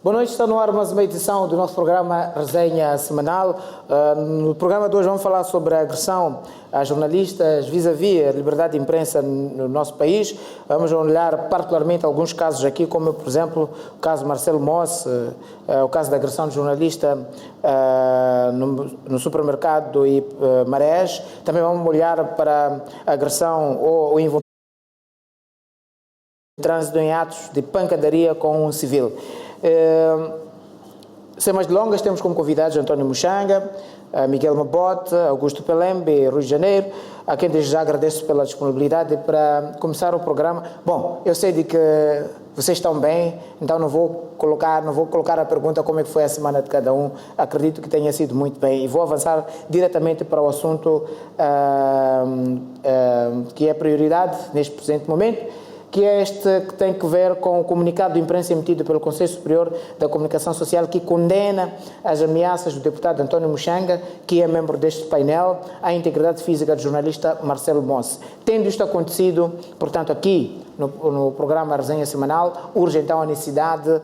Boa noite, está no ar mais uma edição do nosso programa Resenha Semanal. No programa de hoje vamos falar sobre a agressão a jornalistas vis-à-vis a liberdade de imprensa no nosso país. Vamos olhar particularmente alguns casos aqui, como por exemplo o caso Marcelo Moss, o caso da agressão de jornalista no supermercado e Marés. Também vamos olhar para a agressão ou envolvimento de trânsito em atos de pancadaria com um civil. Sem mais delongas, temos como convidados António Muxanga, Miguel Mabote, Augusto Pelembe, Rio de Janeiro, a quem desde já agradeço pela disponibilidade para começar o programa. Bom, eu sei de que vocês estão bem, então não vou colocar a pergunta como é que foi a semana de cada um. Acredito que tenha sido muito bem e vou avançar diretamente para o assunto que é prioridade neste presente momento, que é este que tem que ver com o comunicado de imprensa emitido pelo Conselho Superior da Comunicação Social, que condena as ameaças do deputado António Muxanga, que é membro deste painel, à integridade física do jornalista Marcelo Moss. Tendo isto acontecido, portanto, aqui no programa Resenha Semanal, urge então a necessidade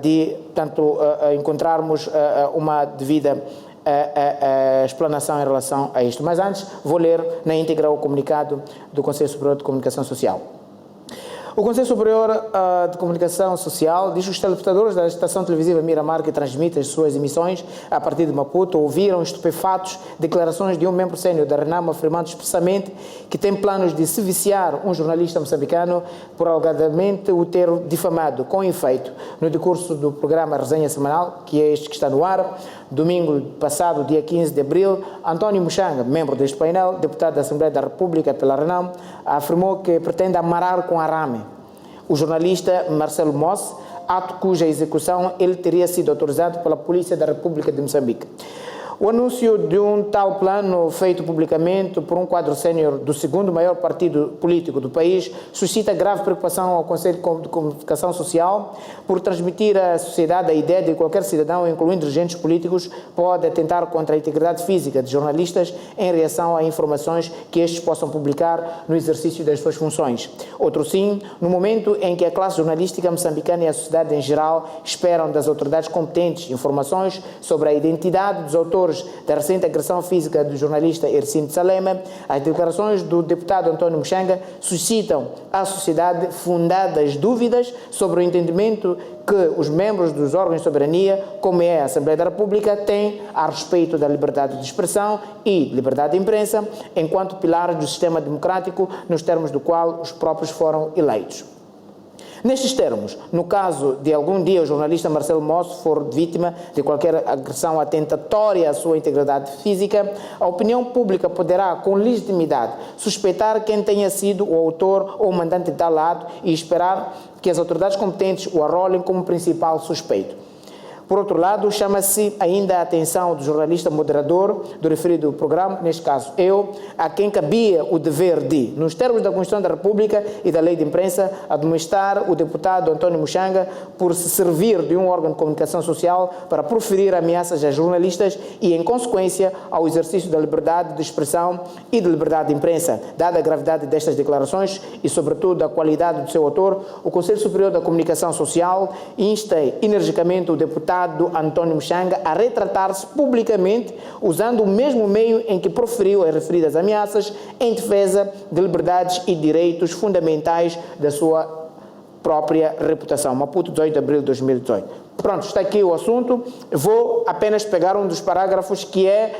de, portanto, encontrarmos uma devida explanação em relação a isto. Mas antes, vou ler na íntegra o comunicado do Conselho Superior de Comunicação Social. O Conselho Superior de Comunicação Social diz que os telespectadores da estação televisiva Miramar, que transmite as suas emissões a partir de Maputo, ouviram estupefatos declarações de um membro sénior da RENAM afirmando expressamente que tem planos de se viciar um jornalista moçambicano por alegadamente o ter difamado. Com efeito, no decurso do programa Resenha Semanal, que é este que está no ar, domingo passado, dia 15 de abril, António Muxanga, membro deste painel, deputado da Assembleia da República pela RENAM, afirmou que pretende amarar com arame o jornalista Marcelo Moss, ato cuja execução ele teria sido autorizado pela Polícia da República de Moçambique. O anúncio de um tal plano, feito publicamente por um quadro sénior do segundo maior partido político do país, suscita grave preocupação ao Conselho de Comunicação Social por transmitir à sociedade a ideia de que qualquer cidadão, incluindo dirigentes políticos, pode atentar contra a integridade física de jornalistas em reação a informações que estes possam publicar no exercício das suas funções. Outro sim, no momento em que a classe jornalística moçambicana e a sociedade em geral esperam das autoridades competentes informações sobre a identidade dos autores da recente agressão física do jornalista Ercílio Salema, as declarações do deputado António Muxanga suscitam à sociedade fundadas dúvidas sobre o entendimento que os membros dos órgãos de soberania, como é a Assembleia da República, têm a respeito da liberdade de expressão e liberdade de imprensa, enquanto pilares do sistema democrático, nos termos do qual os próprios foram eleitos. Nestes termos, no caso de algum dia o jornalista Marcelo Moss for vítima de qualquer agressão atentatória à sua integridade física, a opinião pública poderá, com legitimidade, suspeitar quem tenha sido o autor ou o mandante de tal ato e esperar que as autoridades competentes o arrolem como principal suspeito. Por outro lado, chama-se ainda a atenção do jornalista moderador do referido programa, neste caso eu, a quem cabia o dever de, nos termos da Constituição da República e da Lei de Imprensa, admoestar o deputado António Muxanga por se servir de um órgão de comunicação social para proferir ameaças a jornalistas e, em consequência, ao exercício da liberdade de expressão e de liberdade de imprensa. Dada a gravidade destas declarações e, sobretudo, a qualidade do seu autor, o Conselho Superior da Comunicação Social insta energicamente o deputado António Muxanga a retratar-se publicamente, usando o mesmo meio em que proferiu as referidas ameaças, em defesa de liberdades e direitos fundamentais da sua própria reputação. Maputo, 18 de abril de 2018. Pronto, está aqui o assunto. Vou apenas pegar um dos parágrafos que é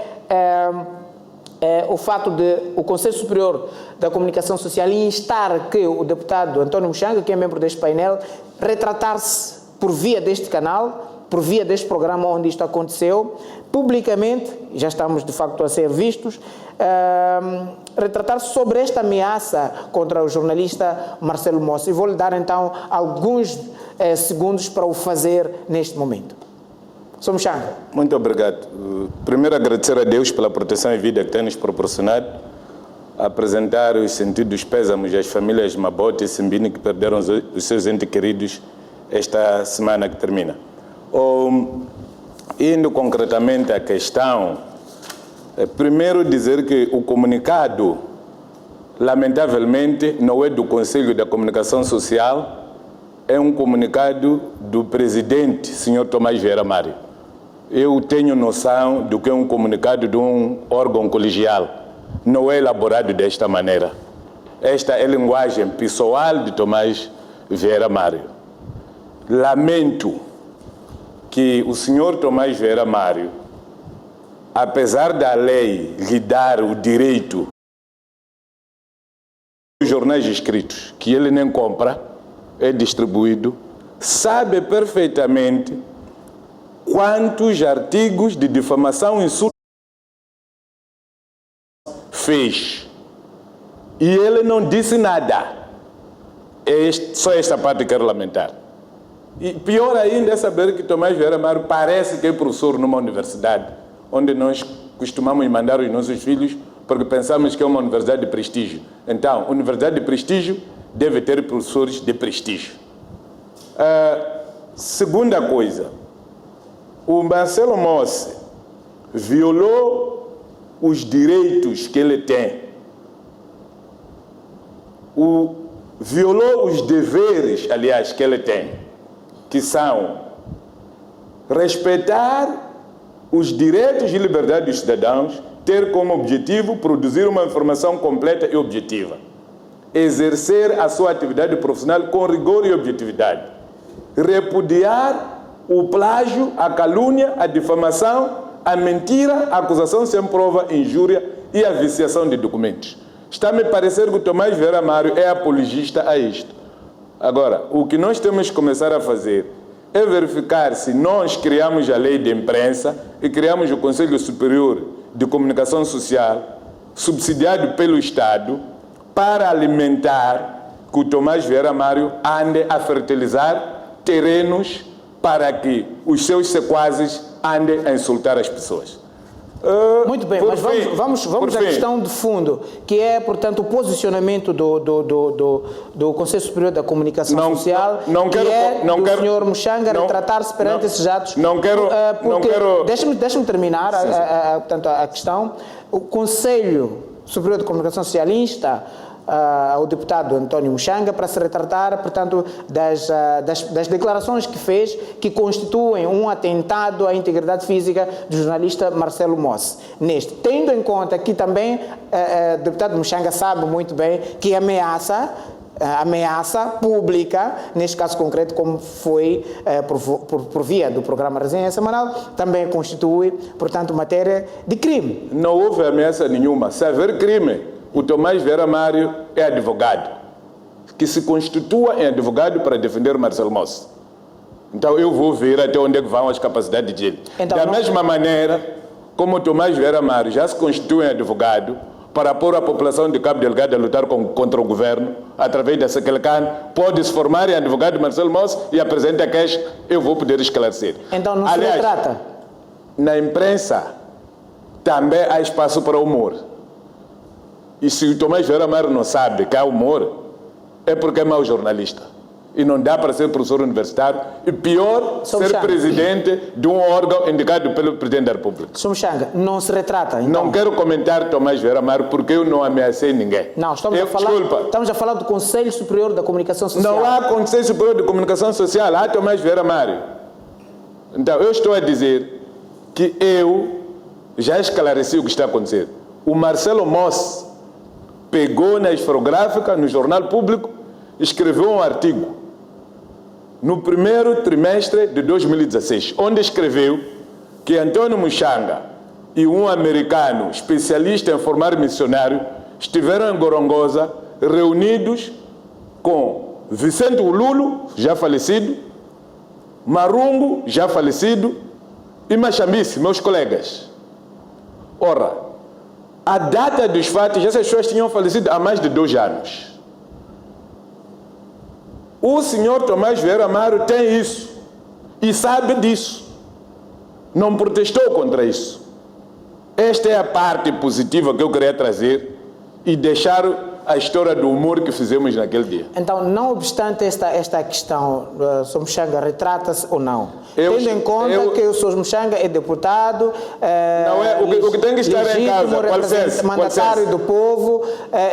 o fato de o Conselho Superior da Comunicação Social instar que o deputado António Muxanga, que é membro deste painel, retratar-se por via deste canal, por via deste programa onde isto aconteceu, publicamente, já estamos de facto a ser vistos, retratar-se sobre esta ameaça contra o jornalista Marcelo Moss. E vou-lhe dar então alguns segundos para o fazer neste momento. Sr. Muxanga. Muito obrigado. Primeiro agradecer a Deus pela proteção e vida que tem nos proporcionado, apresentar os sentidos pésamos às famílias Mabote e Simbini que perderam os seus entes queridos esta semana que termina. Indo concretamente à questão, primeiro dizer que o comunicado, lamentavelmente, não é do Conselho da Comunicação Social, é um comunicado do presidente, Sr. Tomás Vieira Mário. Eu tenho noção do que é um comunicado de um órgão colegial. Não é elaborado desta maneira. Esta é a linguagem pessoal de Tomás Vieira Mário. Lamento que o Sr. Tomás Vieira Mário, apesar da lei lhe dar o direito dos jornais escritos, que ele nem compra, é distribuído, sabe perfeitamente quantos artigos de difamação e insulto fez. E ele não disse nada. Só esta parte que quero lamentar. E pior ainda é saber que Tomás Vieira Mário parece que é professor numa universidade, onde nós costumamos mandar os nossos filhos porque pensamos que é uma universidade de prestígio. Então, universidade de prestígio deve ter professores de prestígio. Segunda coisa, o Marcelo Mossi violou os direitos que ele tem, violou os deveres, aliás, que ele tem, que são respeitar os direitos e liberdades dos cidadãos, ter como objetivo produzir uma informação completa e objetiva, exercer a sua atividade profissional com rigor e objetividade, repudiar o plágio, a calúnia, a difamação, a mentira, a acusação sem prova, injúria e a viciação de documentos. Está a me parecer que o Tomás Vieira Mário é apologista a isto. Agora, o que nós temos que começar a fazer é verificar se nós criamos a lei de imprensa e criamos o Conselho Superior de Comunicação Social, subsidiado pelo Estado, para alimentar que o Tomás Vieira Mário ande a fertilizar terrenos para que os seus sequazes andem a insultar as pessoas. Muito bem, mas vamos à questão de fundo, que é, portanto, o posicionamento do Conselho Superior da Comunicação Social, do Sr. Mushanga retratar-se perante esses atos. Deixa-me terminar portanto, a questão. O Conselho Superior de Comunicação Social insta ao deputado António Mushanga para se retratar, portanto, das declarações que fez, que constituem um atentado à integridade física do jornalista Marcelo Mossi. Tendo em conta que também o deputado Mushanga sabe muito bem que ameaça pública, neste caso concreto, como foi por via do programa Resenha Semanal, também constitui, portanto, matéria de crime. Não houve ameaça nenhuma. Se haver crime, o Tomás Vieira Mário é advogado, que se constitua em advogado para defender Marcelo Mossi. Então eu vou ver até onde é que vão as capacidades dele. Então, mesma maneira como o Tomás Vieira Mário já se constitui em advogado para pôr a população de Cabo Delgado a lutar contra o governo, através da Sekelcan, pode se formar em advogado Marcelo Mossi e apresenta a queixa, eu vou poder esclarecer. Então não se retrata? Na imprensa também há espaço para humor. E se o Tomás Vieira Mário não sabe que há humor, é porque é mau jornalista. E não dá para ser professor universitário. E pior, ser presidente de um órgão indicado pelo Presidente da República. Sr. Mushanga, não se retrata, então? Não quero comentar Tomás Vieira Mário porque eu não ameacei ninguém. Não, estamos a falar do Conselho Superior da Comunicação Social. Não há Conselho Superior de Comunicação Social, há Tomás Vieira Mário. Então, eu estou a dizer que eu já esclareci o que está a acontecer. O Marcelo Mossi pegou na esferográfica, no Jornal Público, escreveu um artigo no primeiro trimestre de 2016, onde escreveu que Antônio Mushanga e um americano especialista em formar missionário estiveram em Gorongosa reunidos com Vicente Ululo, já falecido, Marungo, já falecido, e Machambice, meus colegas. Ora, a data dos fatos, essas pessoas tinham falecido há mais de 2 anos. O senhor Tomás Vieira Mário tem isso e sabe disso. Não protestou contra isso. Esta é a parte positiva que eu queria trazer e deixar a história do humor que fizemos naquele dia. Então, não obstante esta questão, o Sr. Muxanga retrata-se ou não? Tendo em conta que o Sr. Muxanga é deputado, não é, o que tem que estar em causa, mandatário do povo,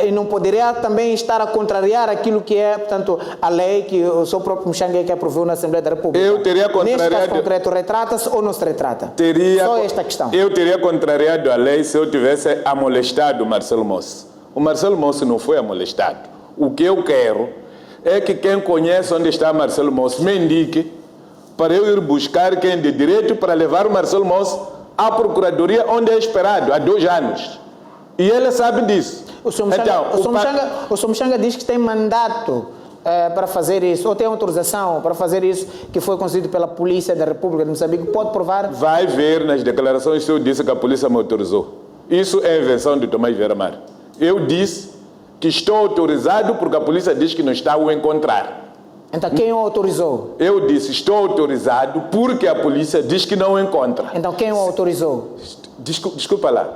e não poderia também estar a contrariar aquilo que é, portanto, a lei que o seu próprio Muxanga é que aprovou na Assembleia da República. Eu teria contrariado... Neste caso concreto, retrata-se ou não se retrata? Só esta questão. Eu teria contrariado a lei se eu tivesse amolestado o Marcelo Mossi. O Marcelo Mossi não foi amolestado. O que eu quero é que quem conhece onde está Marcelo Mossi me indique para eu ir buscar quem de direito para levar o Marcelo Mossi à Procuradoria, onde é esperado há 2 anos. E ele sabe disso. O Sr. Muxanga diz que tem mandato para fazer isso, ou tem autorização para fazer isso, que foi concedido pela Polícia da República de Moçambique. Pode provar? Vai ver nas declarações se eu disse que a polícia me autorizou. Isso é invenção de Tomás Vieira Amaro. Eu disse que estou autorizado porque a polícia diz que não está a o encontrar. Então quem o autorizou? Eu disse, estou autorizado porque a polícia diz que não o encontra. Então quem o autorizou? Desculpa lá.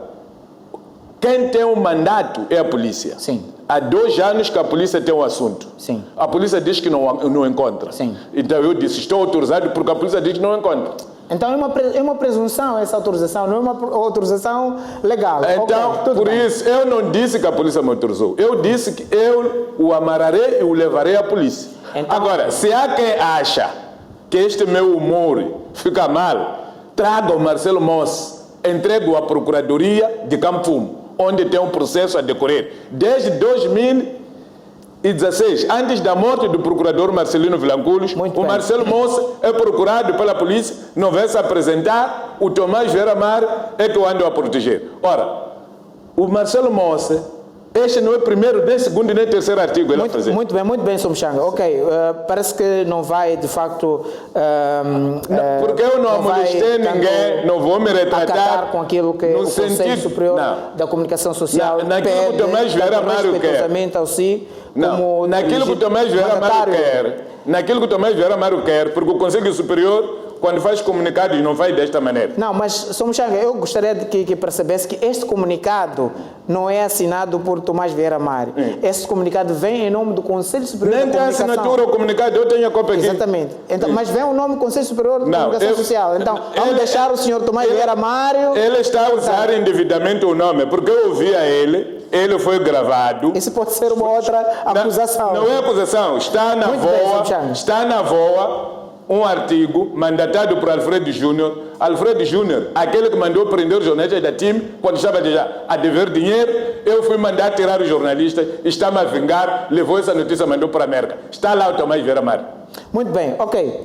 Quem tem o mandato é a polícia. Sim. Há 2 anos que a polícia tem um assunto. Sim. A polícia diz que não encontra. Sim. Então eu disse, estou autorizado porque a polícia diz que não encontra. Então é uma presunção essa autorização, não é uma autorização legal. Então, okay, por isso, eu não disse que a polícia me autorizou. Eu disse que eu o amarrarei e o levarei à polícia. Então, agora, se há quem acha que este meu humor fica mal, traga o Marcelo Mossi, entregue-o à Procuradoria de Campo Fumo, onde tem um processo a decorrer. Desde 2016, antes da morte do procurador Marcelino Vilanculos, o Marcelo Mossi é procurado pela polícia, não vai se apresentar, o Tomás Vieira Amaro é que o anda a proteger. Ora, o Marcelo Mossi, este não é primeiro, nem segundo, nem terceiro artigo ele vai fazer. Muito bem, Sr. Muxanga. Ok, parece que não vai, de facto... porque eu não amolestei ninguém, não vou me retratar com aquilo que o Conselho Superior da Comunicação Social naquilo que o Tomás Vieira Amaro quer. Naquilo que o Tomás Vieira Amaro quer. Naquilo que o Tomás Vieira Amaro quer, porque o Conselho Superior, quando faz comunicados, não faz desta maneira. Não, mas, Sr. Muxanga, eu gostaria de que percebesse que este comunicado não é assinado por Tomás Vieira Amaro. Este comunicado vem em nome do Conselho Superior da Comunicação. Nem tem assinatura o comunicado, eu tenho a cópia aqui. Exatamente. Então, mas vem o nome do Conselho Superior da Comunicação Social. Então, vamos deixar o Sr. Tomás Vieira Amaro... Ele está a usar indevidamente o nome, porque eu ouvi a ele foi gravado. Isso pode ser uma outra acusação. Não é acusação, está na VOA um artigo mandatado por Alfredo Júnior. Alfredo Júnior, aquele que mandou prender os jornalistas da TIM quando estava a dever dinheiro, eu fui mandar tirar os jornalistas, está-me a vingar, levou essa notícia e mandou para a América. Está lá o Tomás Vieira Amaro. Muito bem, ok.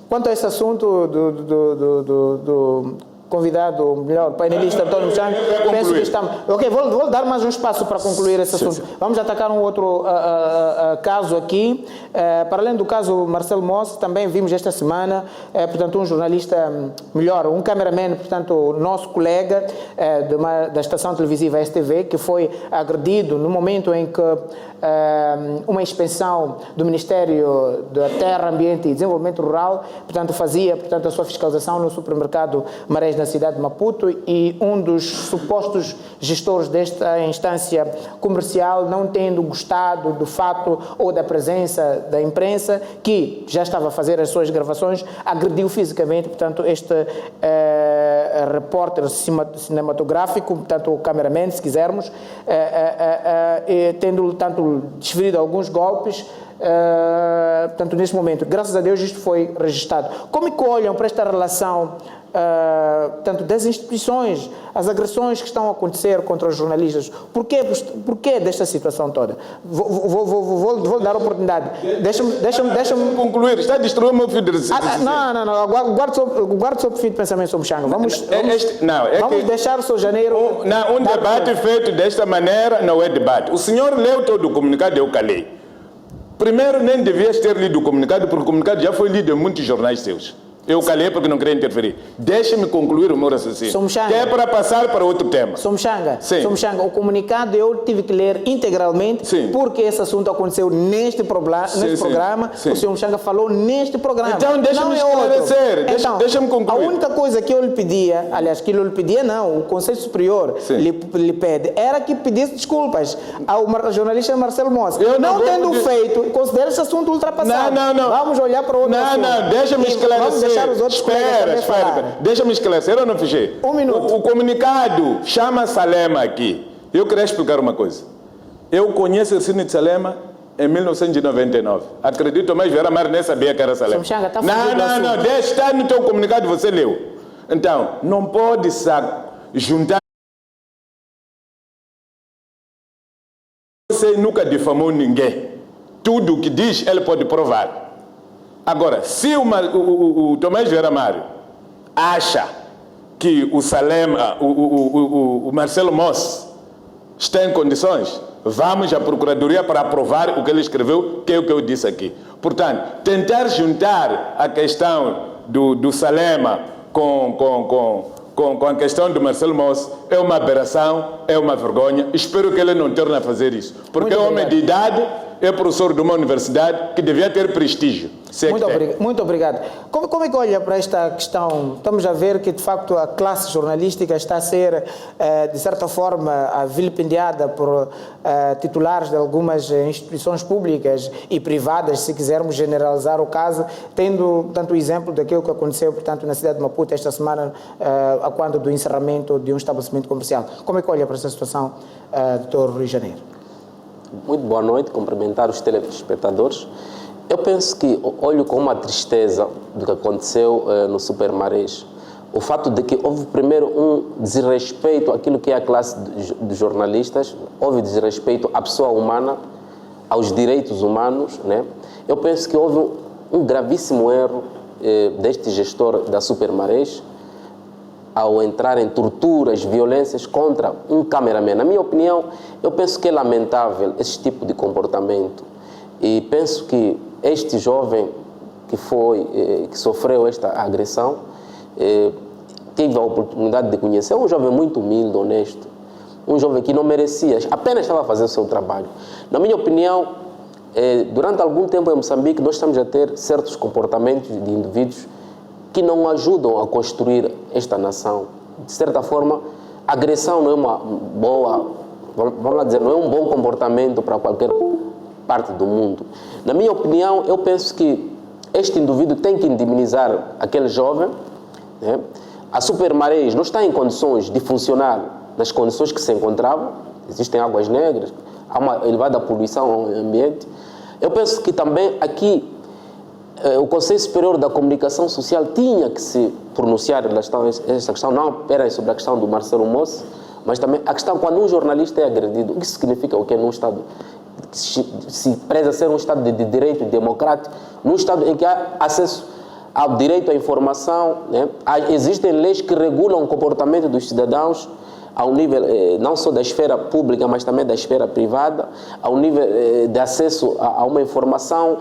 Quanto a esse assunto do convidado, melhor, painelista António Muxanga, penso que estamos... Ok, vou dar mais um espaço para concluir esse assunto. Sim. Vamos atacar um outro caso aqui. Para além do caso Marcelo Mossi, também vimos esta semana, portanto, um jornalista, um cameraman, portanto, nosso colega da estação televisiva STV, que foi agredido no momento em que uma inspeção do Ministério da Terra, Ambiente e Desenvolvimento Rural, portanto, fazia, portanto, a sua fiscalização no supermercado Marés, na cidade de Maputo, e um dos supostos gestores desta instância comercial, não tendo gostado do fato ou da presença da imprensa, que já estava a fazer as suas gravações, agrediu fisicamente, portanto, este repórter cinematográfico, portanto, o cameraman, se quisermos, tendo, tanto, desferido alguns golpes. Portanto, neste momento, graças a Deus, isto foi registrado. Como é que olham para esta relação tanto das instituições, as agressões que estão a acontecer contra os jornalistas? Porquê desta situação toda? Vou dar a oportunidade. Deixa-me concluir. Está a destruir o meu fio de Não. Guarde o seu fio de pensamento sobre Muxanga. Vamos deixar o seu janeiro... Um debate feito desta maneira não é debate. O senhor leu todo o comunicado, eu calei. Primeiro, nem devias ter lido o comunicado, porque o comunicado já foi lido em muitos jornais seus. Eu calhei porque não queria interferir. Deixe-me concluir o meu raciocínio. Que é para passar para outro tema. Somchanga, o comunicado eu tive que ler integralmente porque esse assunto aconteceu neste programa. O senhor Somchanga falou neste programa. Então deixa-me esclarecer. Deixa-me concluir. A única coisa que eu lhe pedia, aliás, que eu lhe pedia não, o Conselho Superior lhe pede, era que pedisse desculpas ao jornalista Marcelo Moss. Não tendo feito, considera esse assunto ultrapassado. Não. Vamos olhar para outro assunto. Não, deixa-me esclarecer. Espera. Deixa-me esclarecer, eu não fechei. Um minuto. O comunicado chama Salema aqui. Eu queria explicar uma coisa. Eu conheço o Cine de Salema em 1999. Acredito, mas Vera Mar nem sabia que era Salema. Não, deixa estar no teu comunicado, você leu. Então, não pode juntar. Você nunca difamou ninguém. Tudo o que diz, ele pode provar. Agora, se o Tomás Vieira Mário acha que o Salema, o Marcelo Moss está em condições, vamos à Procuradoria para aprovar o que ele escreveu, que é o que eu disse aqui. Portanto, tentar juntar a questão do Salema com a questão do Marcelo Moss é uma aberração, é uma vergonha. Espero que ele não torne a fazer isso. Porque é homem de idade, é professor de uma universidade que devia ter prestígio. Muito obrigado. Como é que olha para esta questão? Estamos a ver que, de facto, a classe jornalística está a ser, de certa forma, vilipendiada por titulares de algumas instituições públicas e privadas, se quisermos generalizar o caso, tendo tanto o exemplo daquilo que aconteceu, portanto, na cidade de Maputo esta semana, a quando do encerramento de um estabelecimento comercial. Como é que olha para essa situação, Dr. Rui Janeiro? Muito boa noite, cumprimentar os telespectadores. Eu penso que olho com uma tristeza do que aconteceu no Super Marés. O fato de que houve primeiro um desrespeito àquilo que é a classe de jornalistas, houve desrespeito à pessoa humana, aos direitos humanos, né? Eu penso que houve um gravíssimo erro deste gestor da Super Marés ao entrar em torturas, violências contra um cameraman. Na minha opinião, eu penso que é lamentável esse tipo de comportamento. E penso que este jovem que sofreu esta agressão, tive a oportunidade de conhecer, um jovem muito humilde, honesto, um jovem que não merecia, apenas estava a fazer o seu trabalho. Na minha opinião, durante algum tempo em Moçambique, nós estamos a ter certos comportamentos de indivíduos que não ajudam a construir esta nação. De certa forma, a agressão não é uma boa, vamos lá dizer, não é um bom comportamento para qualquer parte do mundo. Na minha opinião, eu penso que este indivíduo tem que indemnizar aquele jovem, né? A Super Marés não está em condições de funcionar nas condições que se encontrava, existem águas negras, há uma elevada poluição ao ambiente. Eu penso que também aqui o Conselho Superior da Comunicação Social tinha que se pronunciar esta questão, não apenas sobre a questão do Marcelo Moss, mas também a questão quando um jornalista é agredido. O que significa o que é num Estado que se preza ser um Estado de direito democrático, num Estado em que há acesso ao direito à informação, né? Existem leis que regulam o comportamento dos cidadãos ao nível não só da esfera pública, mas também da esfera privada, ao nível de acesso a uma informação,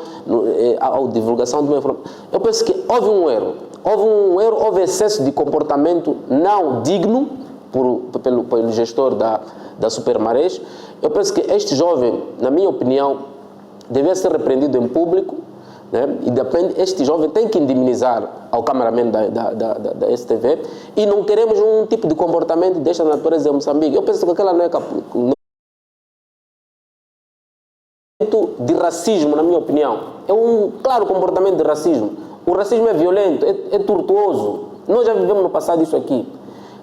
à divulgação de uma informação. Eu penso que houve um erro, houve excesso de comportamento não digno pelo gestor da Super Marés. Eu penso que este jovem, na minha opinião, devia ser repreendido em público, né? E este jovem tem que indemnizar ao cameraman da STV, e não queremos um tipo de comportamento desta natureza em Moçambique. Eu penso que aquela não é de racismo, na minha opinião. É um claro comportamento de racismo. O racismo é violento, é tortuoso. Nós já vivemos no passado isso aqui.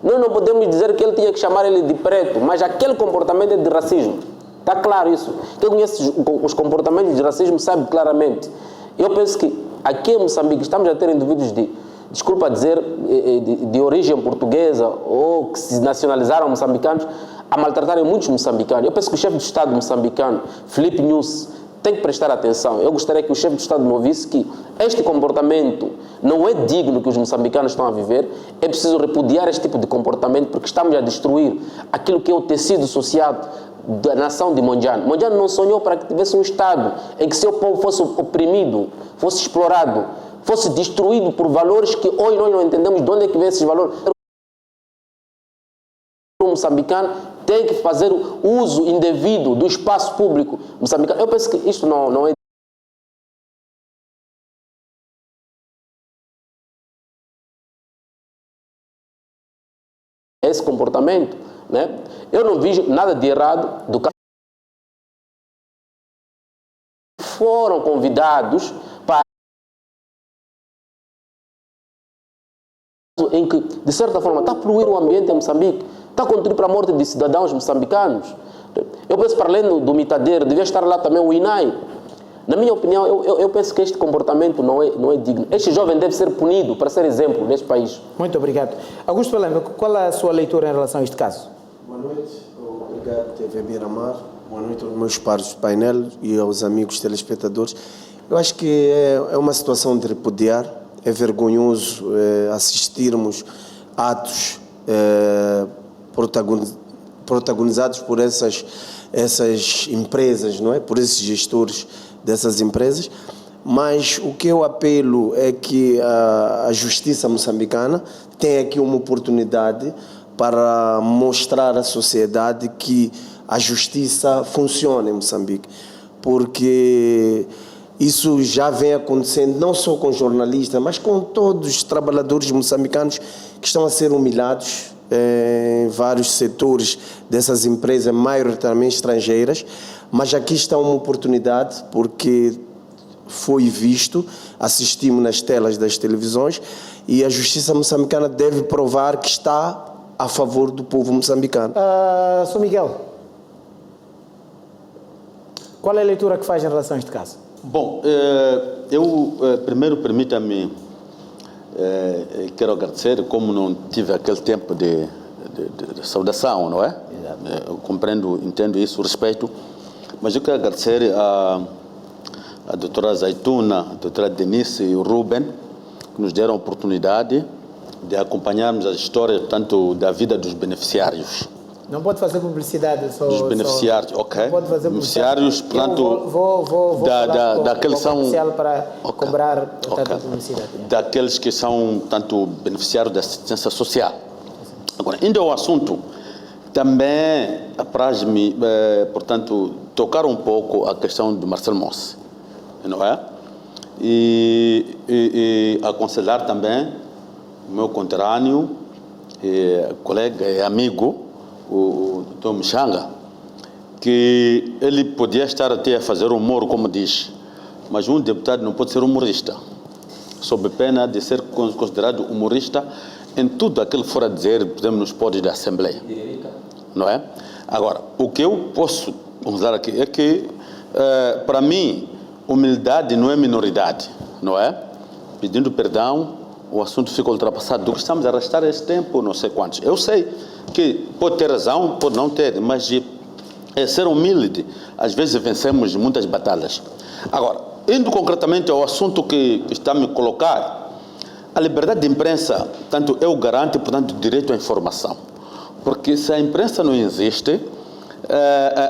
Nós não podemos dizer que ele tinha que chamar ele de preto, mas aquele comportamento é de racismo. Está claro isso. Quem conhece os comportamentos de racismo sabe claramente. Eu penso que aqui em Moçambique estamos a ter indivíduos desculpa dizer, de origem portuguesa ou que se nacionalizaram moçambicanos a maltratarem muitos moçambicanos. Eu penso que o chefe de Estado moçambicano, Filipe Nyusi, tem que prestar atenção. Eu gostaria que o chefe de Estado me ouvisse que este comportamento não é digno que os moçambicanos estão a viver. É preciso repudiar este tipo de comportamento porque estamos a destruir aquilo que é o tecido social da nação de Mondlane. Mondlane não sonhou para que tivesse um Estado em que seu povo fosse oprimido, fosse explorado, fosse destruído por valores que hoje nós não entendemos de onde é que vem esses valores. O moçambicano tem que fazer o uso indevido do espaço público moçambicano. Eu penso que isto não é esse comportamento, né? Eu não vejo nada de errado do que foram convidados para em que, de certa forma, está a poluir o ambiente em Moçambique, está a contribuir para a morte de cidadãos moçambicanos. Eu penso, para além do mitadeiro, devia estar lá também o INAI. Na minha opinião, eu penso que este comportamento não é digno. Este jovem deve ser punido para ser exemplo neste país. Muito obrigado. Augusto Belém, qual é a sua leitura em relação a este caso? Boa noite, obrigado TV Miramar. Boa noite aos meus pares do painel e aos amigos telespectadores. Eu acho que é uma situação de repudiar. É vergonhoso assistirmos atos protagonizados por essas empresas, não é? Por esses gestores dessas empresas. Mas o que eu apelo é que a justiça moçambicana tenha aqui uma oportunidade para mostrar à sociedade que a justiça funciona em Moçambique, porque isso já vem acontecendo não só com jornalistas, mas com todos os trabalhadores moçambicanos que estão a ser humilhados em vários setores dessas empresas, maioritariamente estrangeiras. Mas aqui está uma oportunidade, porque foi visto, assistimos nas telas das televisões, e a justiça moçambicana deve provar que está a favor do povo moçambicano. Sr. Miguel, qual é a leitura que faz em relação a este caso? Bom, eu primeiro permita-me, quero agradecer, como não tive aquele tempo de saudação, não é? Eu compreendo, entendo isso, respeito, mas eu quero agradecer a doutora Zaituna, a doutora Denise e o Ruben, que nos deram a oportunidade de acompanharmos a história, tanto da vida dos beneficiários. Não pode fazer publicidade só. Dos beneficiários, ok. Não pode fazer beneficiários, portanto, vou daqueles são para cobrar tanta publicidade. Daqueles que são, tanto, beneficiários da assistência social. Agora, indo ao assunto, também apraz-me, portanto, tocar um pouco a questão do Marcelo Mossi, não é? E aconselhar também o meu conterrâneo, colega e amigo, o Dr. Mchanga, que ele podia estar até a fazer humor, como diz, mas um deputado não pode ser humorista, sob pena de ser considerado humorista em tudo aquilo que for a dizer, por exemplo, nos pódios da Assembleia. Não é? Agora, o que eu posso usar aqui é que, para mim, humildade não é minoridade, não é? Pedindo perdão, o assunto fica ultrapassado. Do que estamos a arrastar esse tempo, não sei quantos. Eu sei que pode ter razão, pode não ter, mas ser humilde, às vezes vencemos muitas batalhas. Agora, indo concretamente ao assunto que está a me colocar, a liberdade de imprensa, tanto eu garanto, portanto, o direito à informação. Porque se a imprensa não existe,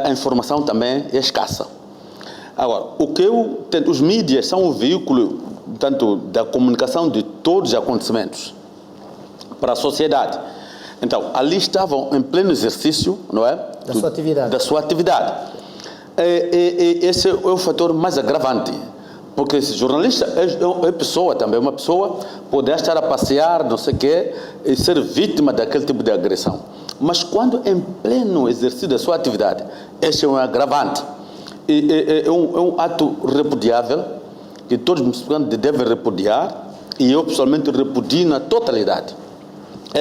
a informação também é escassa. Agora, os mídias são o veículo, tanto da comunicação de todos os acontecimentos para a sociedade. Então, ali estavam em pleno exercício, não é? Da sua atividade. Esse é o fator mais agravante, porque esse jornalista é pessoa também, uma pessoa pode estar a passear, não sei o quê, e ser vítima daquele tipo de agressão. Mas quando em pleno exercício da sua atividade, esse é um agravante. É um ato repudiável, que todos os moçambicanos devem repudiar, e eu pessoalmente repudio na totalidade.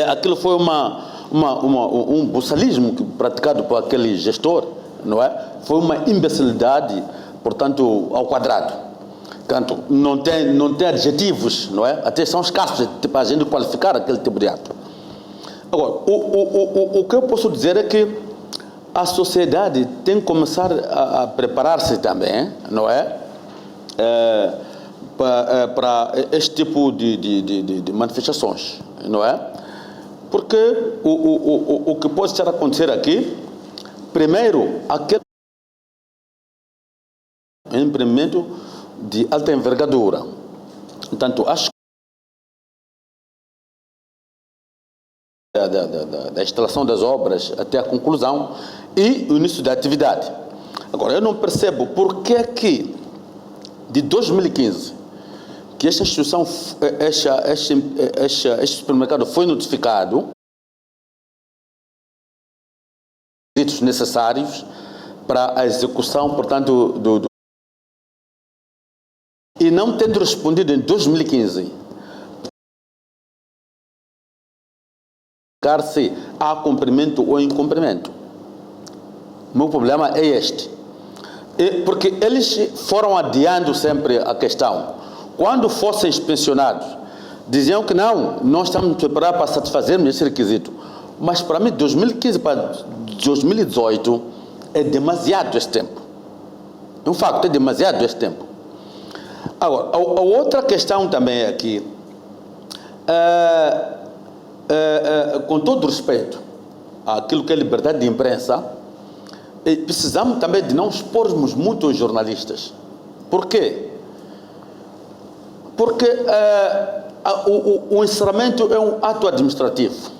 Aquilo foi um buçalismo praticado por aquele gestor, não é? Foi uma imbecilidade, portanto, ao quadrado. Portanto, não tem adjetivos, não é? Até são escassos para a gente qualificar aquele tipo de ato. Agora, o que eu posso dizer é que a sociedade tem que começar a preparar-se também, não é? Para este tipo de manifestações, não é? Porque o que pode estar a acontecer aqui, primeiro, aquele empreendimento de alta envergadura, Portanto, acho da instalação das obras até a conclusão e o início da atividade. Agora, eu não percebo por que é que de 2015 que esta instituição, este supermercado foi notificado dos necessários para a execução, portanto, e não tendo respondido em 2015, se há cumprimento ou incumprimento. O meu problema é este. Porque eles foram adiando sempre a questão. Quando fossem inspecionados, diziam que nós estamos preparados para satisfazermos esse requisito. Mas para mim, 2015 para 2018 é demasiado esse tempo. É um facto, é demasiado esse tempo. Agora, a outra questão também é que, com todo respeito àquilo que é liberdade de imprensa, precisamos também de não expormos muito os jornalistas. Por quê? Porque o encerramento é um ato administrativo,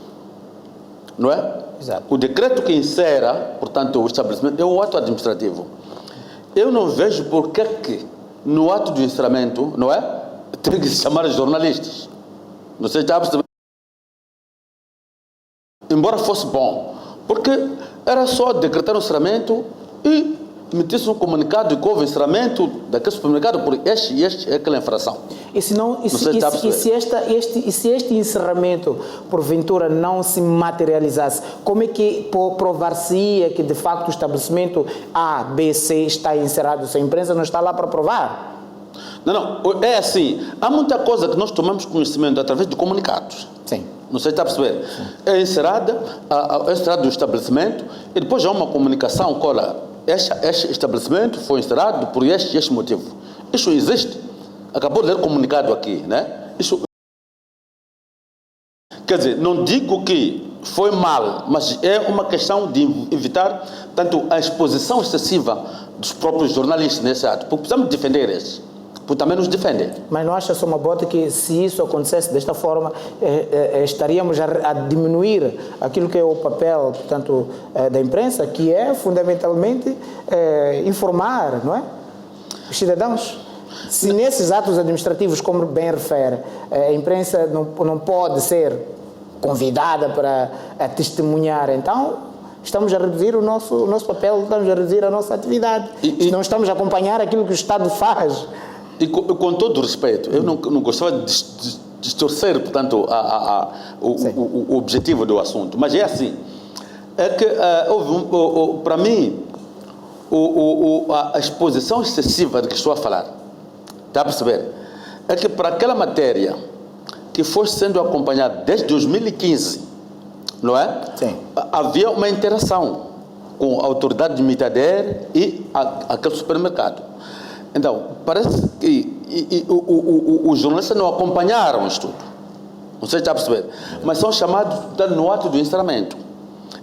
não é? Exato. O decreto que encerra, portanto, o estabelecimento é um ato administrativo. Eu não vejo por que no ato do encerramento, não é? Tem que se chamar jornalistas. Não sei se está a perceber. Embora fosse bom, porque era só decretar o encerramento e emitir-se um comunicado que houve encerramento daquele supermercado por este e aquela infração. E se este encerramento, porventura, não se materializasse, como é que provar-se-ia que, de facto, o estabelecimento A, B, C está encerrado? Se a imprensa não está lá para provar? Não, é assim. Há muita coisa que nós tomamos conhecimento através de comunicados. Sim. Não sei se está a perceber. É encerrado o estabelecimento e depois há uma comunicação que, olha, este estabelecimento foi encerrado por este motivo. Isso existe. Acabou de ler comunicado aqui, né? Isso. Quer dizer, não digo que foi mal, mas é uma questão de evitar tanto a exposição excessiva dos próprios jornalistas nesse ato, porque precisamos defender esses. Porque também nos defendem. Mas não acha, Sr. Mabota, que se isso acontecesse desta forma, estaríamos a diminuir aquilo que é o papel, portanto, da imprensa, que é fundamentalmente informar, não é? Os cidadãos. Se nesses atos administrativos, como bem refere, a imprensa não pode ser convidada para testemunhar, então estamos a reduzir o nosso papel, estamos a reduzir a nossa atividade. Não estamos a acompanhar aquilo que o Estado faz. E com todo o respeito, eu não gostava de distorcer, portanto, o objetivo do assunto, mas é assim, é que para mim, a exposição excessiva de que estou a falar, está a perceber? É que para aquela matéria que foi sendo acompanhada desde 2015, não é? Sim. Havia uma interação com a autoridade de Mitader e aquele supermercado. Então, parece que os jornalistas não acompanharam isto tudo. Não sei se está a perceber. Mas são chamados no ato do encerramento.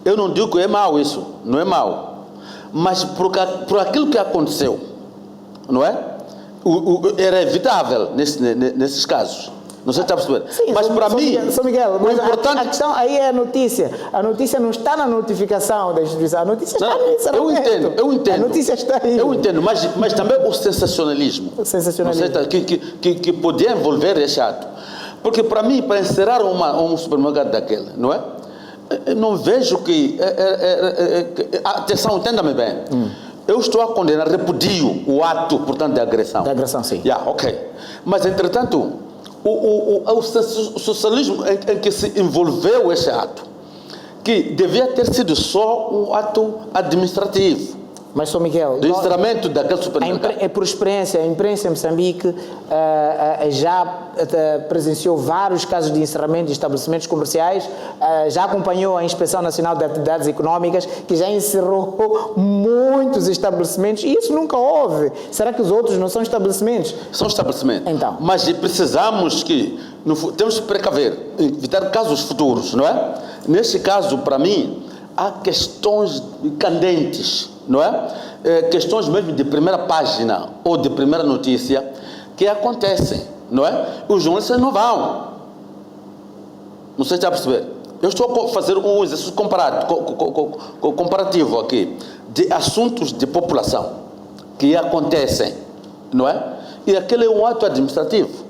Eu não digo que é mau isso, não é mau. Mas por aquilo que aconteceu, não é? Era evitável nesses casos. Não sei se está a perceber. Sim, mas para mim, São Miguel, mas importante... a questão aí é a notícia. A notícia não está na notificação da instituição. A notícia está no encerramento. Eu entendo. A notícia está aí. Eu entendo, mas também o sensacionalismo. O sensacionalismo. Não sei, que podia envolver esse ato. Porque para mim, para encerrar um supermercado daquele, não é? Eu não vejo que... atenção, entenda-me bem. Eu estou a condenar, repudio o ato, portanto, de agressão. Da agressão, sim. Ok. Mas, entretanto... O socialismo em que se envolveu esse ato, que devia ter sido só um ato administrativo. Mas, Sr. Miguel... Do encerramento daquele supermercado. É por experiência, a imprensa em Moçambique já presenciou vários casos de encerramento de estabelecimentos comerciais, já acompanhou a Inspeção Nacional de Atividades Económicas, que já encerrou muitos estabelecimentos, e isso nunca houve. Será que os outros não são estabelecimentos? São estabelecimentos. Então. Mas precisamos temos que precaver, evitar casos futuros, não é? Nesse caso, para mim, há questões candentes, não é? Questões mesmo de primeira página ou de primeira notícia que acontecem, não é? Os jornalistas não vão. Não sei se está a perceber. Eu estou a fazer um exercício comparativo aqui de assuntos de população que acontecem, não é? E aquele é um ato administrativo.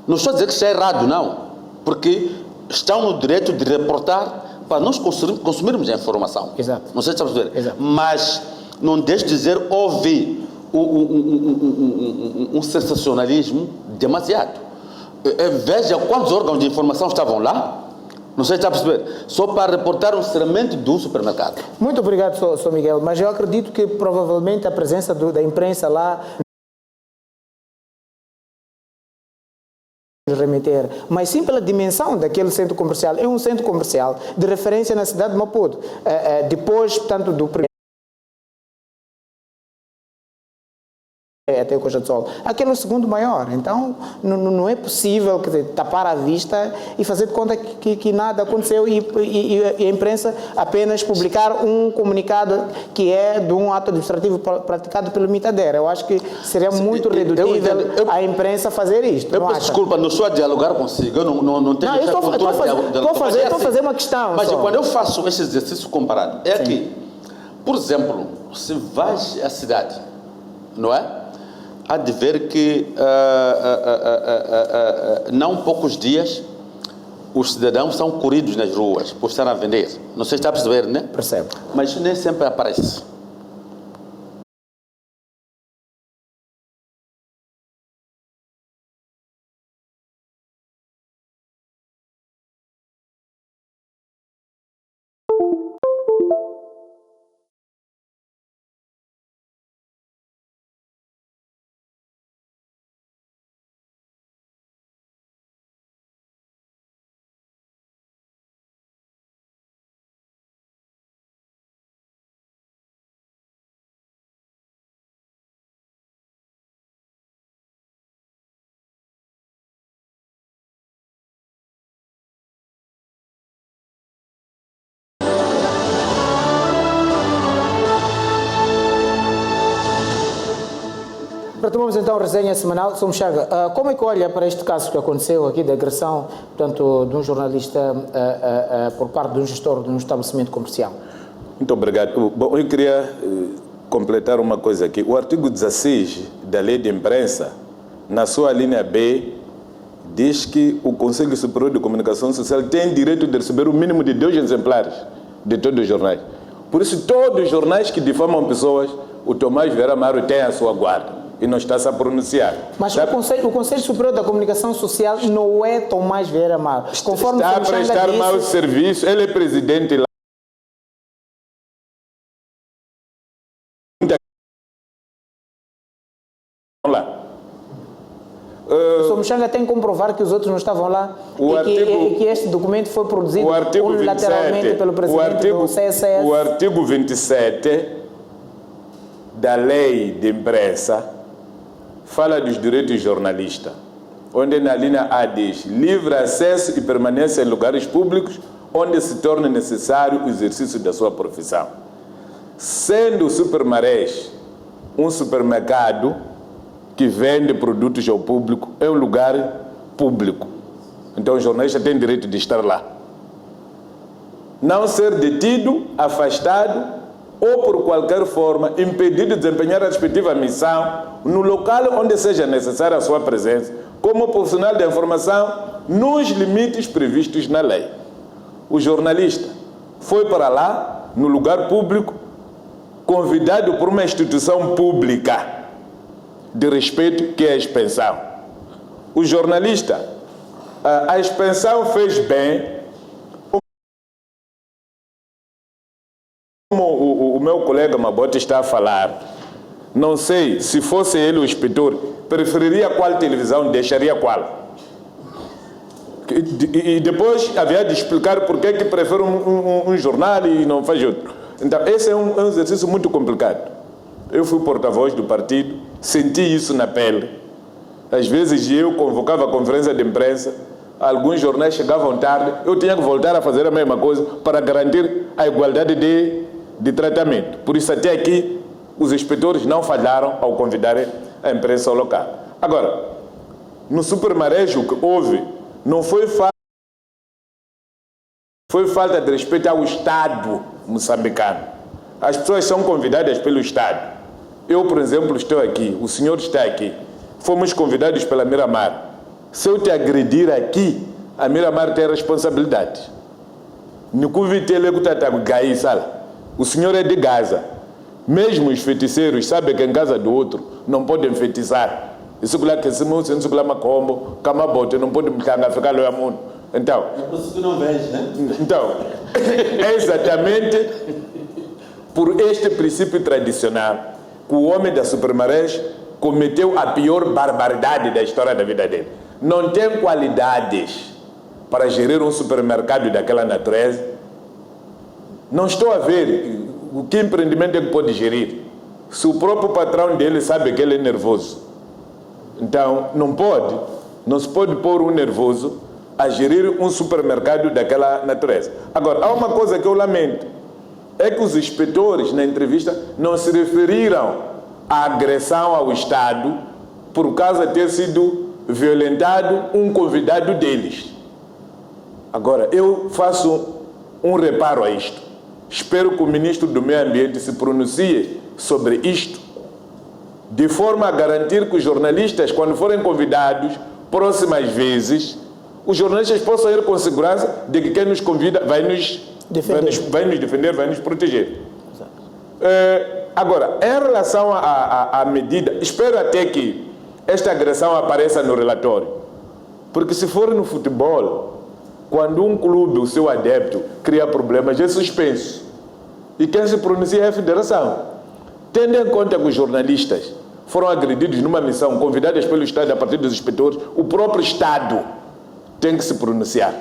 Não estou a dizer que isso é errado, não, porque estão no direito de reportar para nós consumirmos a informação. Exato. Não sei se está a perceber. Exato. Mas não deixe de dizer houve um sensacionalismo demasiado. Veja quantos órgãos de informação estavam lá. Não sei se está a perceber. Só para reportar um encerramento do supermercado. Muito obrigado, Sr. Miguel. Mas eu acredito que provavelmente a presença da imprensa lá remeter, mas sim pela dimensão daquele centro comercial. É um centro comercial de referência na cidade de Maputo. Depois, portanto, do primeiro até o Coxa do Sol. Aquele é o segundo maior. Então, não é possível, quer dizer, tapar a vista e fazer de conta que nada aconteceu e a imprensa apenas publicar um comunicado que é de um ato administrativo praticado pelo Mitadeira. Eu acho que seria muito redutível a imprensa fazer isto. Eu peço desculpa, não estou a dialogar consigo. Eu não tenho essa cultura de dialogar. Estou a fazer uma questão. Mas quando eu faço esse exercício comparado, é que, por exemplo, se vais à cidade, não é? Há de ver que não poucos dias os cidadãos são corridos nas ruas por estar a vender. Não sei se está a perceber, né? Percebo. Mas nem sempre aparece. Retomamos então a resenha semanal. Sr. Mchaga, como é que olha para este caso que aconteceu aqui de agressão, portanto, de um jornalista por parte de um gestor de um estabelecimento comercial? Muito obrigado. Bom, eu queria completar uma coisa aqui. O artigo 16 da Lei de Imprensa, na sua linha B, diz que o Conselho Superior de Comunicação Social tem direito de receber o mínimo de 2 exemplares de todos os jornais. Por isso, todos os jornais que difamam pessoas, o Tomás Vieira Amaro tem a sua guarda e não está-se a pronunciar. Mas o Conselho Superior da Comunicação Social não é Tomás Vieira Amaro. Conforme está a prestar mau serviço, ele é presidente lá. O Sr. Mchaga tem que comprovar que os outros não estavam lá e que este documento foi produzido unilateralmente pelo presidente do CSS. O artigo 27 da Lei de Imprensa fala dos direitos jornalistas, onde na linha A diz livre acesso e permanência em lugares públicos onde se torna necessário o exercício da sua profissão. Sendo o Supermarés um supermercado que vende produtos ao público, é um lugar público. Então o jornalista tem direito de estar lá. Não ser detido, afastado ou por qualquer forma impedido de desempenhar a respectiva missão no local onde seja necessária a sua presença, como profissional da informação, nos limites previstos na lei. O jornalista foi para lá, no lugar público, convidado por uma instituição pública de respeito, que é a expensão. O jornalista, a expensão fez bem. Como o meu colega Mabote está a falar, não sei se fosse ele o inspetor, preferiria qual televisão, deixaria qual. E depois havia de explicar por que prefere um jornal e não faz outro. Então, esse é um exercício muito complicado. Eu fui porta-voz do partido, senti isso na pele. Às vezes eu convocava a conferência de imprensa, alguns jornais chegavam tarde, eu tinha que voltar a fazer a mesma coisa para garantir a igualdade de tratamento. Por isso, até aqui, os inspetores não falharam ao convidarem a imprensa local. Agora, no Supermarejo o que houve não foi falta de respeito ao Estado moçambicano. As pessoas são convidadas pelo Estado. Eu, por exemplo, estou aqui, o senhor está aqui. Fomos convidados pela Miramar. Se eu te agredir aqui, a Miramar tem responsabilidade. O senhor é de Gaza. Mesmo os feiticeiros sabem que em casa do outro não podem feitiçar. Isso que se não se combo, camabote, não pode ficar logo mundo. Então, é por isso que não vejo, né? Então, é exatamente por este princípio tradicional que o homem da Supermarés cometeu a pior barbaridade da história da vida dele. Não tem qualidades para gerir um supermercado daquela natureza. Não estou a ver o que empreendimento é que pode gerir. Se o próprio patrão dele sabe que ele é nervoso. Então, não se pode pôr um nervoso a gerir um supermercado daquela natureza. Agora, há uma coisa que eu lamento, é que os inspetores, na entrevista, não se referiram à agressão ao Estado por causa de ter sido violentado um convidado deles. Agora, eu faço um reparo a isto. Espero que o ministro do Meio Ambiente se pronuncie sobre isto, de forma a garantir que os jornalistas, quando forem convidados, próximas vezes, os jornalistas possam ir com segurança de que quem nos convida vai nos defender, vai nos proteger. Agora, em relação à medida, espero até que esta agressão apareça no relatório. Porque se for no futebol, quando um clube, o seu adepto, cria problemas, é suspenso. E quem se pronuncia é a federação. Tendo em conta que os jornalistas foram agredidos numa missão, convidados pelo Estado a partir dos inspetores, o próprio Estado tem que se pronunciar.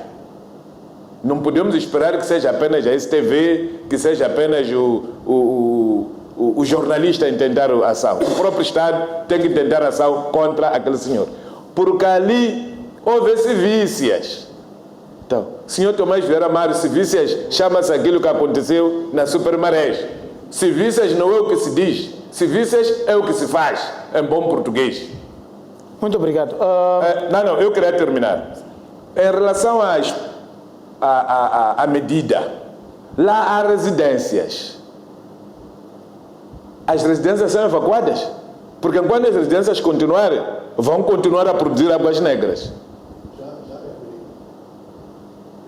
Não podemos esperar que seja apenas a STV, que seja apenas o jornalista a intentar a ação. O próprio Estado tem que tentar a ação contra aquele senhor. Porque ali houve civícias. Então, senhor Tomás Vieira Mário, civícias chama-se aquilo que aconteceu na Supermarés. Civícias não é o que se diz, civícias é o que se faz, em bom português. Muito obrigado. Eu queria terminar. Em relação à medida, lá há residências. As residências são evacuadas, porque enquanto as residências continuarem, vão continuar a produzir águas negras.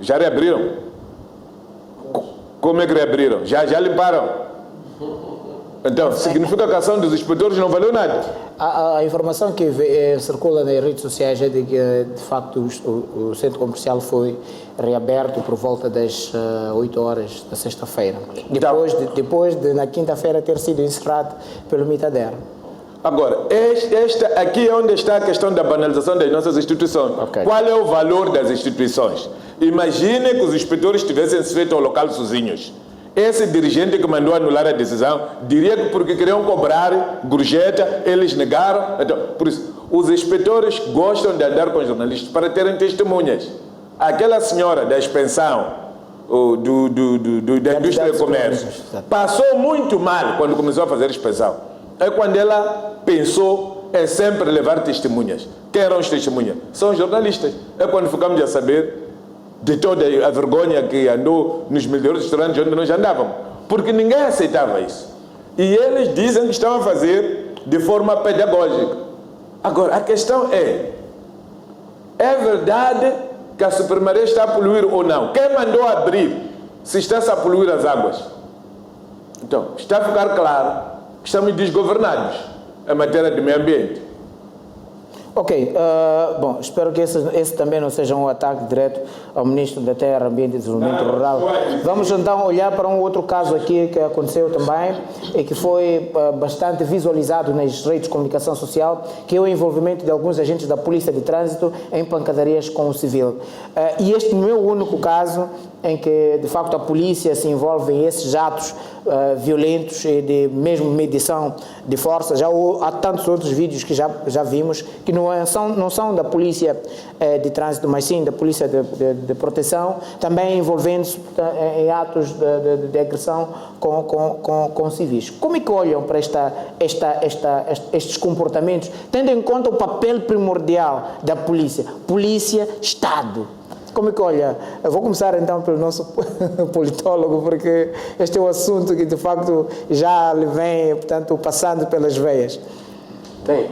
Já reabriram? Como é que reabriram? Já limparam? Então, significa que a ação dos inspetores não valeu nada. A informação que circula nas redes sociais é de que, de facto, o centro comercial foi reaberto por volta das 8 horas da sexta-feira. Depois de, na quinta-feira, ter sido encerrado pelo Mitader. Agora, aqui é onde está a questão da banalização das nossas instituições. Okay. Qual é o valor das instituições? Imagine que os inspetores tivessem se feito ao local sozinhos. Esse dirigente que mandou anular a decisão diria que porque queriam cobrar gorjeta, eles negaram. Então, por isso, os inspetores gostam de andar com jornalistas para terem testemunhas. Aquela senhora da expensão da indústria do comércio passou muito mal quando começou a fazer expensão. É quando ela pensou em sempre levar testemunhas. Quem eram os testemunhas? São os jornalistas. É quando ficamos a saber de toda a vergonha que andou nos melhores restaurantes onde nós andávamos. Porque ninguém aceitava isso. E eles dizem que estão a fazer de forma pedagógica. Agora, a questão é verdade que a Supermarés está a poluir ou não? Quem mandou abrir se está-se a poluir as águas? Então, está a ficar claro que estamos desgovernados em matéria de meio ambiente. Ok, bom, espero que esse também não seja um ataque direto ao Ministro da Terra, Ambiente e Desenvolvimento Rural. Vamos então olhar para um outro caso aqui que aconteceu também e que foi bastante visualizado nas redes de comunicação social, que é o envolvimento de alguns agentes da Polícia de Trânsito em pancadarias com o civil. E este não é o único caso em que, de facto, a polícia se envolve em esses atos violentos e de mesmo medição de força. Há tantos outros vídeos que já vimos que não são da polícia de trânsito, mas sim da polícia de proteção, também envolvendo-se em atos de agressão com civis. Como é que olham para estes comportamentos, tendo em conta o papel primordial da polícia, Estado? Como é que olha? Eu vou começar então pelo nosso politólogo, porque este é um assunto que de facto já lhe vem, portanto, passando pelas veias. Bem,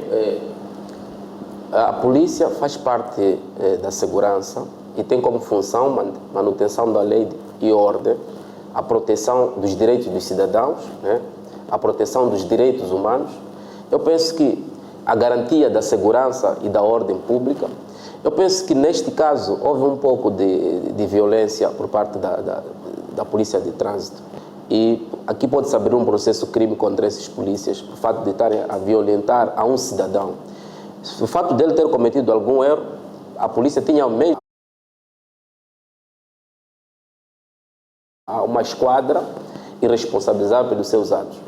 a polícia faz parte da segurança e tem como função manutenção da lei e ordem, a proteção dos direitos dos cidadãos, né? A proteção dos direitos humanos. Eu penso que a garantia da segurança e da ordem pública. Eu penso que neste caso houve um pouco de violência por parte da polícia de trânsito e aqui pode-se abrir um processo crime contra esses polícias por fato de estarem a violentar a um cidadão. O fato dele ter cometido algum erro, a polícia tinha mesmo uma esquadra e responsabilizar pelos seus atos.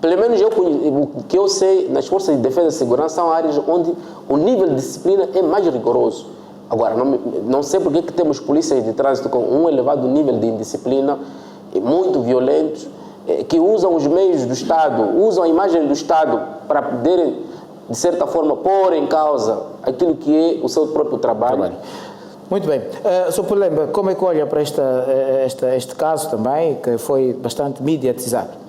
Pelo menos o que eu sei, nas forças de defesa e segurança são áreas onde o nível de disciplina é mais rigoroso. Agora, não sei porque que temos polícias de trânsito com um elevado nível de indisciplina, muito violentos, que usam os meios do Estado, usam a imagem do Estado para poderem, de certa forma, pôr em causa aquilo que é o seu próprio trabalho. Muito bem. Sr. Pulemba, como é que olha para este caso também, que foi bastante mediatizado?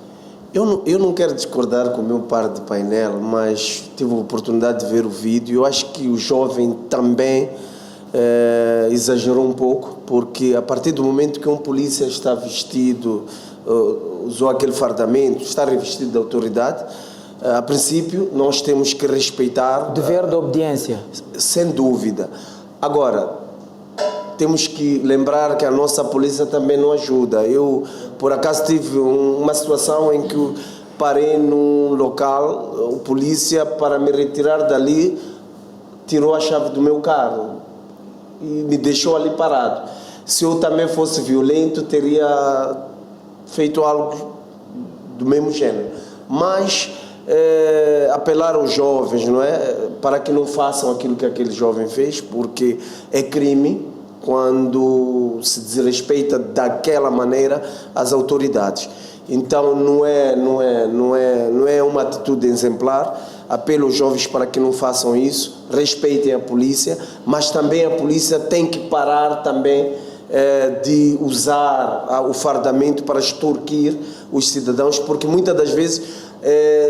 Eu não quero discordar com o meu par de painel, mas tive a oportunidade de ver o vídeo. Eu acho que o jovem também exagerou um pouco, porque a partir do momento que um polícia está vestido, usou aquele fardamento, está revestido de autoridade, a princípio nós temos que respeitar... Dever de obediência. Sem dúvida. Agora, temos que lembrar que a nossa polícia também não ajuda. Eu, por acaso, tive uma situação em que parei num local, o polícia, para me retirar dali, tirou a chave do meu carro e me deixou ali parado. Se eu também fosse violento, teria feito algo do mesmo gênero. Mas apelar aos jovens, não é? Para que não façam aquilo que aquele jovem fez, porque é crime quando se desrespeita daquela maneira as autoridades. Então não é uma atitude exemplar. Apelo aos jovens para que não façam isso, respeitem a polícia, mas também a polícia tem que parar também de usar o fardamento para extorquir os cidadãos, porque muitas das vezes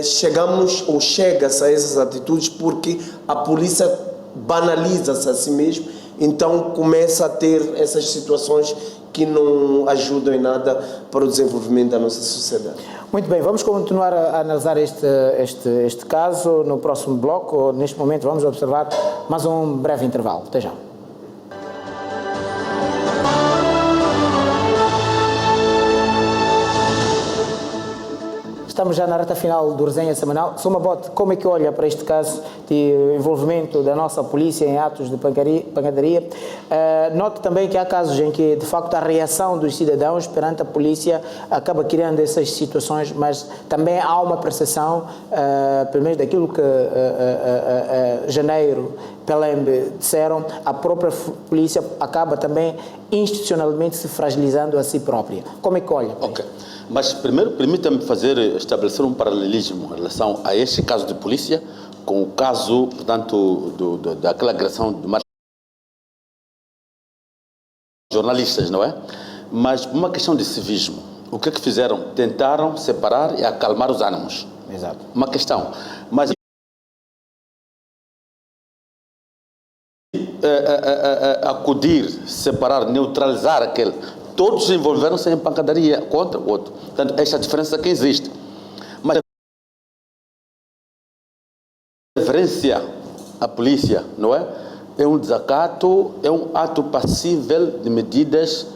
chega-se a essas atitudes porque a polícia banaliza-se a si mesmo. Então começa a ter essas situações que não ajudam em nada para o desenvolvimento da nossa sociedade. Muito bem, vamos continuar a analisar este caso no próximo bloco. Neste momento vamos observar mais um breve intervalo. Até já. Estamos já na reta final do Resenha Semanal. Sr. Mabote, como é que olha para este caso de envolvimento da nossa polícia em atos de pancadaria? Note também que há casos em que, de facto, a reação dos cidadãos perante a polícia acaba criando essas situações, mas também há uma percepção, pelo menos daquilo que Janeiro, Pelembe disseram, a própria polícia acaba também institucionalmente se fragilizando a si própria. Como é que olha? Ok. Mas primeiro, permita-me estabelecer um paralelismo em relação a este caso de polícia com o caso, portanto, daquela agressão de jornalistas, não é? Mas uma questão de civismo. O que é que fizeram? Tentaram separar e acalmar os ânimos. Exato. Uma questão. Mas acudir, separar, neutralizar aquele... Todos envolveram-se em pancadaria contra o outro. Portanto, esta diferença que existe. Mas a referência à polícia, não é? É um desacato, é um ato passível de medidas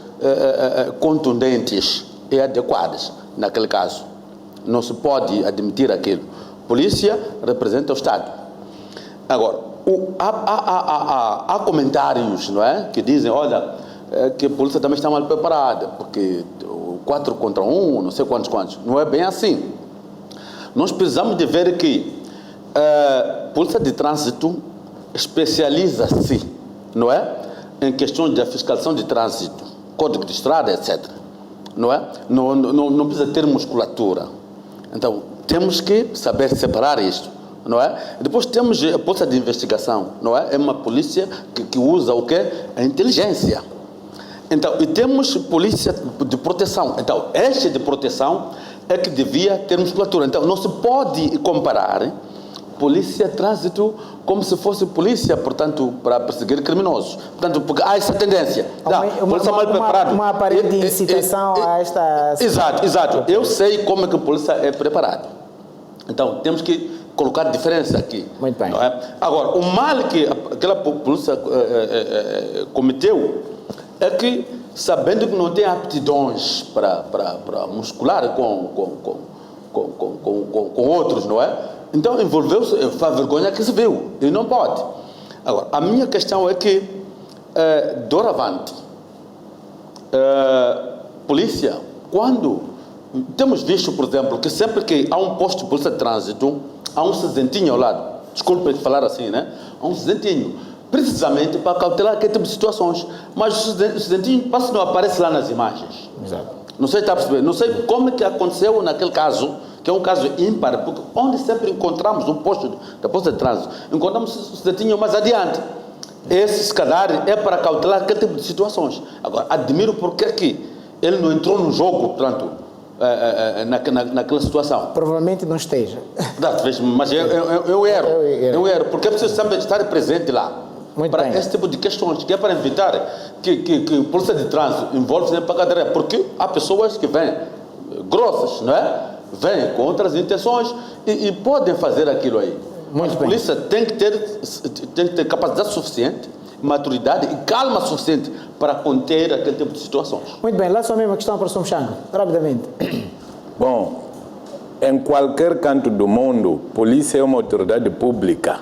contundentes e adequadas, naquele caso. Não se pode admitir aquilo. Polícia representa o Estado. Agora, há comentários, não é? Que dizem, olha... que a polícia também está mal preparada, porque 4 contra 1, não sei quantos. Não é bem assim. Nós precisamos de ver que a polícia de trânsito especializa-se, não é, em questões da fiscalização de trânsito, código de estrada, etc. Não é? Não precisa ter musculatura. Então, temos que saber separar isto, não é? Depois temos a polícia de investigação, não é? É uma polícia que usa o quê? A inteligência. Então, e temos polícia de proteção. Então, este de proteção é que devia ter musculatura. Então, não se pode comparar polícia de trânsito como se fosse polícia, portanto, para perseguir criminosos. Portanto, porque há essa tendência. Polícia mal preparada. Uma aparente incitação a esta... Exato. Eu sei como é que a polícia é preparada. Então, temos que colocar diferença aqui. Muito bem. Não é? Agora, o mal que aquela polícia cometeu é que, sabendo que não tem aptidões para muscular com outros, não é? Então, envolveu-se, foi a vergonha que se viu, e não pode. Agora, a minha questão é que, doravante, polícia, quando temos visto, por exemplo, que sempre que há um posto de polícia de trânsito, há um cinzentinho ao lado, desculpe falar assim, né? Há um cinzentinho, precisamente para cautelar aquele tipo de situações, mas o cinzentinho parece que não aparece lá nas imagens. Exato. Não sei se está a perceber, não sei como é que aconteceu naquele caso, que é um caso ímpar, porque onde sempre encontramos um posto da polícia de trânsito, encontramos o cinzentinho mais adiante. Esse, se calhar, é para cautelar aquele tipo de situações. Agora, admiro porque que ele não entrou no jogo, portanto, naquela situação. Provavelmente não esteja. Mas eu erro, porque é preciso sempre estar presente lá. Muito para bem. esse tipo de questões, que é para evitar que a polícia de trânsito envolve-se para cadeia, porque há pessoas que vêm grossas, não é? Vêm com outras intenções e podem fazer aquilo aí. Mas a polícia tem que ter capacidade suficiente, maturidade e calma suficiente para conter aquele tipo de situações. Muito bem, lá só a mesma questão para o Sr. Mchanga, rapidamente. Bom, em qualquer canto do mundo, polícia é uma autoridade pública.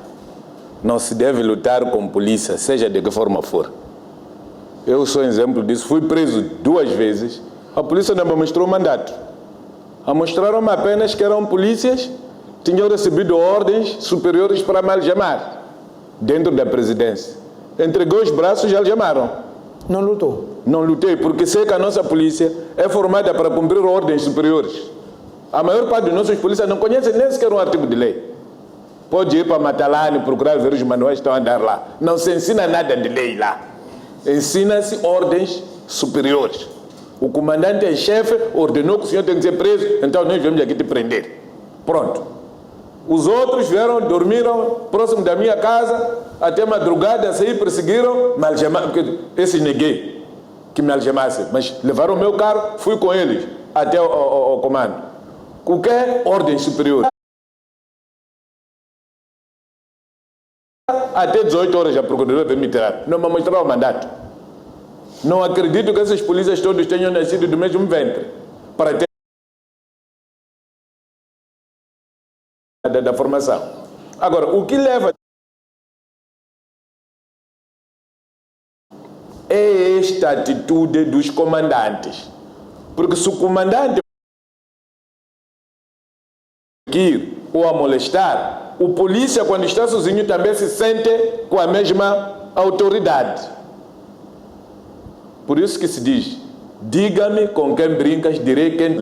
Não se deve lutar com polícia, seja de que forma for. Eu sou exemplo disso. Fui preso 2 vezes. A polícia não me mostrou o mandato. Mostraram-me apenas que eram polícias, tinham recebido ordens superiores para me algemar, dentro da presidência. Entregou os braços e algemaram. Não lutou? Não lutei, porque sei que a nossa polícia é formada para cumprir ordens superiores. A maior parte dos nossos polícias não conhecem nem sequer um artigo de lei. Pode ir para Matalane procurar ver os manuais que estão a andar lá. Não se ensina nada de lei lá. Ensina-se ordens superiores. O comandante em chefe ordenou que o senhor tem que ser preso, então nós viemos aqui te prender. Pronto. Os outros vieram, dormiram próximo da minha casa, até madrugada, saí, perseguiram, me algemaram, porque esses neguei que me algemassem, mas levaram o meu carro, fui com eles até o comando. O que é ordem superior? Até 18 horas a procuradora veio me tirar. Não me mostrou o mandato. Não acredito que essas polícias todos tenham nascido do mesmo ventre para ter da formação. Agora, o que leva é esta atitude dos comandantes. Porque se o comandante ir ou a molestar, o polícia, quando está sozinho, também se sente com a mesma autoridade. Por isso que se diz, diga-me com quem brincas, direi quem...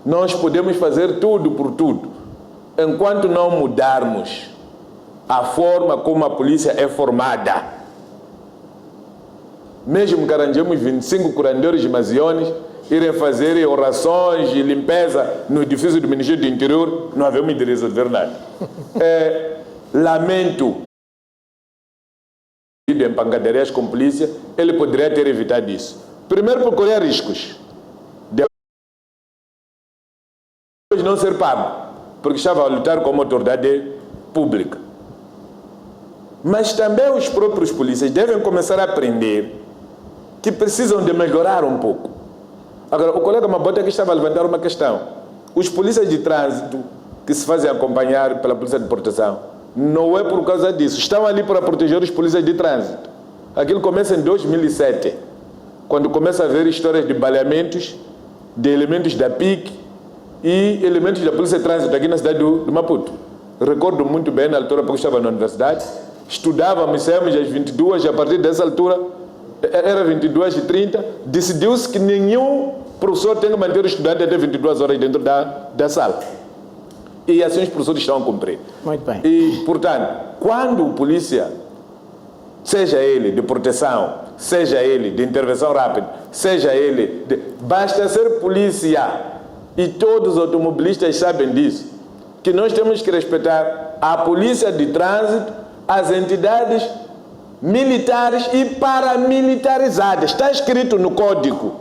Nós podemos fazer tudo por tudo. Enquanto não mudarmos a forma como a polícia é formada, mesmo que arranjemos 25 curandeiros de Maziones, irem fazer orações e limpeza no edifício do Ministério do Interior, não havemos de resolver nada. Lamento em pancadarias com polícia, ele poderia ter evitado isso. Primeiro, por correr riscos. Depois, não ser pago, porque estava a lutar como autoridade pública. Mas também os próprios polícias devem começar a aprender que precisam de melhorar um pouco. Agora, o colega Mabota aqui estava a levantar uma questão. Os polícias de trânsito que se fazem acompanhar pela polícia de proteção, não é por causa disso. Estão ali para proteger os polícias de trânsito. Aquilo começa em 2007, quando começa a haver histórias de baleamentos de elementos da PIC e elementos da Polícia de Trânsito aqui na cidade de Maputo. Recordo muito bem, na altura porque eu estava na universidade, estudávamos, saímos às 22, e a partir dessa altura, era 22h30, decidiu-se que nenhum professor tem que manter o estudante até 22 horas dentro da sala. E assim os professores estão a cumprir. Muito bem. E, portanto, quando o polícia, seja ele de proteção, seja ele de intervenção rápida, seja ele basta ser polícia, e todos os automobilistas sabem disso, que nós temos que respeitar a polícia de trânsito, as entidades militares e paramilitarizadas. Está escrito no código.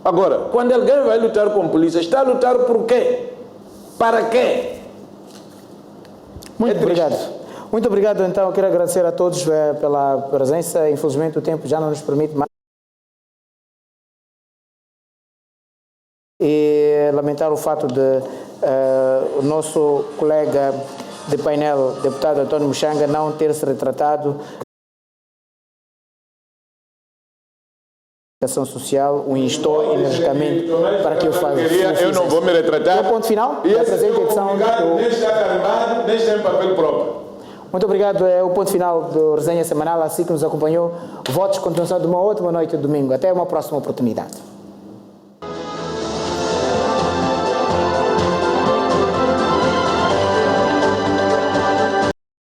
Agora, quando alguém vai lutar com a polícia, está a lutar por quê? Para quê? Muito obrigado. Muito obrigado, então. Quero agradecer a todos pela presença. Infelizmente, o tempo já não nos permite mais. E lamentar o fato de o nosso colega de painel, deputado António Mushanga, não ter se retratado da ação social, o instou energicamente para que eu faça. Eu não vou me retratar. O ponto final e da presente edição. Nem está carimbado, nem está em papel próprio. Muito obrigado. É o ponto final do Resenha Semanal. Assim que nos acompanhou, votos, continuação de uma ótima noite de domingo. Até uma próxima oportunidade.